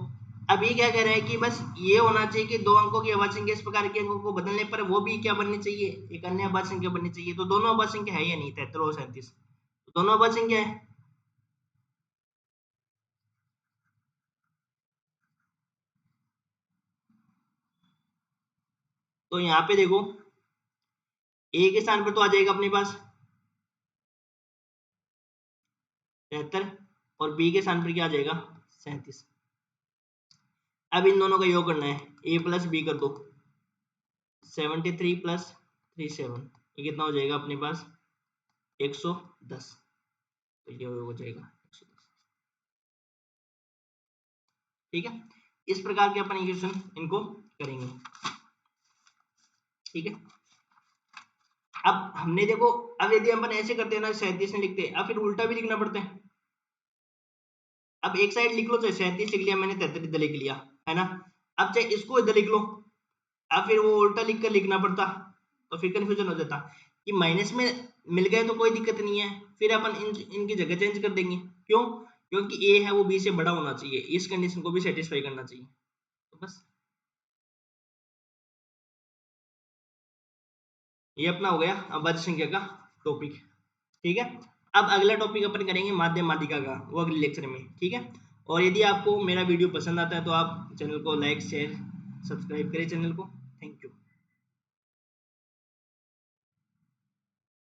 A: अब ये क्या कह रहा है कि बस ये होना चाहिए कि दो अंकों की अभाज्य संख्या इस प्रकार के अंकों को बदलने पर वो भी क्या बननी चाहिए, एक अन्य अभाज्य संख्या बननी चाहिए। तो दोनों अभाज्य संख्या है या नहीं, 73 और 37, तो दोनों अभाज्य संख्या है। तो यहाँ पे देखो, ए के स्थान पर तो आ जाएगा अपने पास 73, और बी के स्थान पर क्या आ जाएगा 37। अब इन दोनों का योग करना है, ए प्लस बी कर दो, 73 प्लस 37, ये कितना हो जाएगा अपने पास 110, तो ये हो जाएगा 110। ठीक है, इस प्रकार के अपन इक्वेशन इनको करेंगे। ठीक है, अब हमने देखो, अब यदि अपन ऐसे करते हैं ना, 37 में लिखते हैं, अब फिर उल्टा भी लिखना पड़ता है। अब एक साइड लिख लो, चाहे 37 लिख लिया मैंने, 33 इधर लिख लिया, है ना, अब चाहे इसको इधर लिख लो, अब फिर वो उल्टा लिख कर लिखना पड़ता, तो फिर कंफ्यूजन हो जाता। कि माइनस में मिल गए तो कोई दिक्कत नहीं है, फिर अपन इनकी जगह चेंज कर देंगे, क्यों, क्योंकि ए है वो बी से बड़ा होना चाहिए, इस कंडीशन को भी सेटिस्फाई करना चाहिए, तो बस ये अपना हो गया अभाज्य संख्या का टॉपिक। ठीक है, अब अगला टॉपिक अपन करेंगे माध्यम माध्यिका का, वो अगले लेक्चर में। ठीक है, और यदि आपको मेरा वीडियो पसंद आता है तो आप चैनल को लाइक शेयर सब्सक्राइब करें चैनल को।